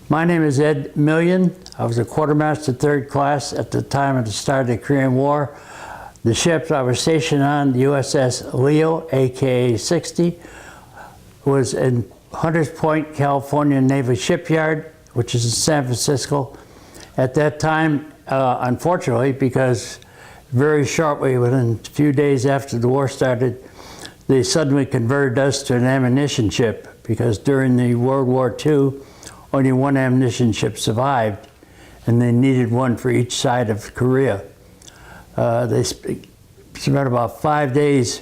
My name is Ed Million. I was a quartermaster third class at the time of the start of the Korean War. The ship I was stationed on, the USS Leo, aka 60, was in Hunters Point, California Naval Shipyard, which is in San Francisco. At that time, unfortunately, because very shortly, within a few days after the war started, they suddenly converted us to an ammunition ship, because during the World War II, only one ammunition ship survived, and they needed one for each side of Korea. They spent about 5 days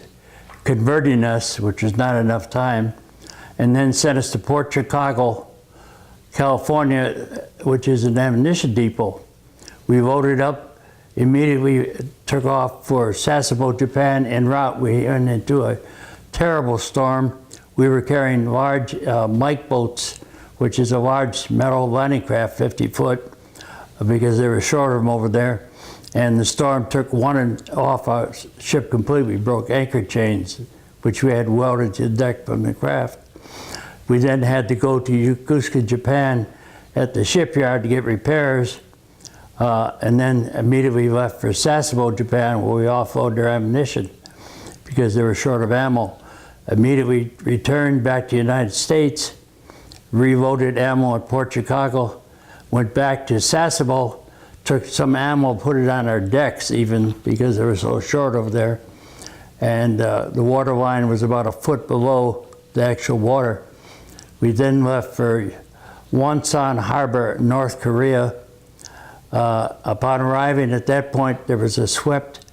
converting us, which was not enough time, and then sent us to Port Chicago, California, which is an ammunition depot. We loaded up, immediately took off for Sasebo, Japan. En route, we ran into a terrible storm. We were carrying large Mike boats, which is a large metal landing craft, 50 foot, because they were short of them over there. And the storm took one off our ship completely, broke anchor chains, which we had welded to the deck from the craft. We then had to go to Yokosuka, Japan at the shipyard to get repairs, and then immediately left for Sasebo, Japan, where we offloaded their ammunition because they were short of ammo. Immediately returned back to the United States, reloaded ammo at Port Chicago, went back to Sasebo, took some ammo, put it on our decks even because they were so short over there. And the water line was about a foot below the actual water. We then left for Wonsan Harbor, North Korea. Upon arriving at that point, there was a swept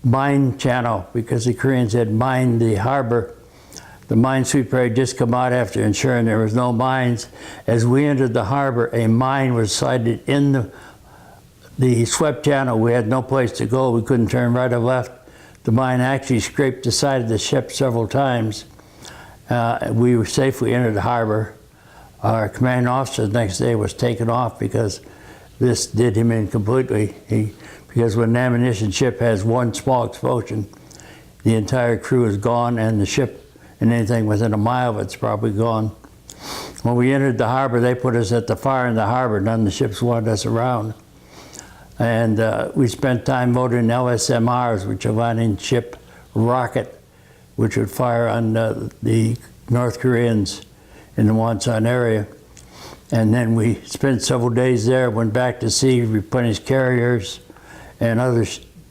mine channel because the Koreans had mined the harbor. The minesweeper had just come out after ensuring there was no mines. As we entered the harbor, a mine was sighted in the swept channel. We had no place to go. We couldn't turn right or left. The mine actually scraped the side of the ship several times. We were safely entered the harbor. Our commanding officer the next day was taken off because this did him in completely. Because when an ammunition ship has one small explosion, the entire crew is gone, and the ship and anything within a mile of it's probably gone. When we entered the harbor, they put us at the far end of the harbor. None of the ships wanted us around. And we spent time loading LSMRs, which are landing ship rocket, which would fire on the North Koreans in the Wonsan area. And then we spent several days there, went back to sea, replenished carriers and other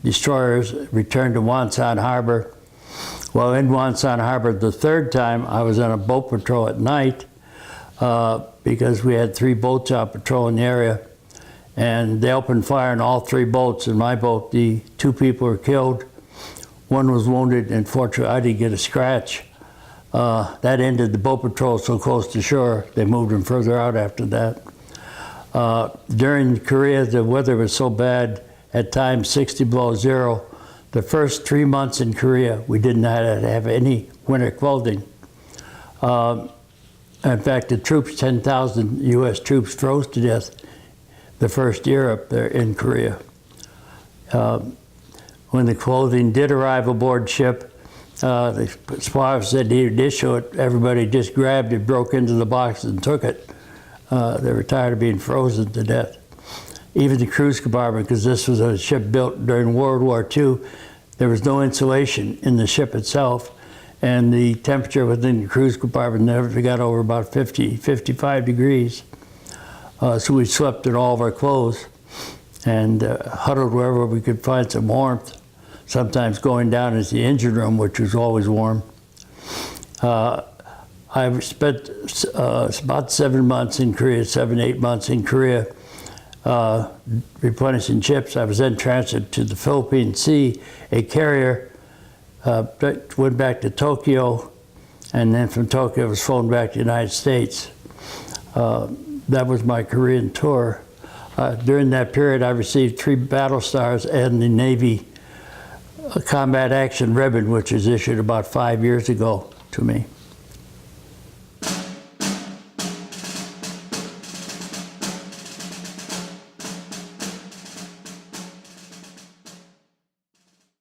destroyers, returned to Wonsan Harbor. Well, in Wonsan Harbor the third time, I was on a boat patrol at night because we had 3 boats out patrolling the area. And they opened fire on all 3 boats. In my boat, the 2 people were killed. One was wounded, and fortunately, I didn't get a scratch. That ended the boat patrol so close to shore. They moved them further out after that. During Korea, the weather was so bad, at times 60 below zero. The first 3 months in Korea, we did not have any winter clothing. In fact, the troops, 10,000 US troops froze to death the first year up there in Korea. When the clothing did arrive aboard ship, the spotter said he would issue it. Everybody just grabbed it, broke into the boxes and took it. They were tired of being frozen to death. Even the cruise compartment, because this was a ship built during World War II, there was no insulation in the ship itself, and the temperature within the cruise compartment never got over about 50, 55 degrees. So we slept in all of our clothes and huddled wherever we could find some warmth, sometimes going down into the engine room, which was always warm. I spent about 7 months in Korea, 7, 8 months in Korea, replenishing ships. I was then transferred to the Philippine Sea, a carrier, went back to Tokyo, and then from Tokyo I was flown back to the United States. That was my Korean tour. During that period, I received 3 battle stars and the Navy Combat Action Ribbon, which was issued about 5 years ago to me.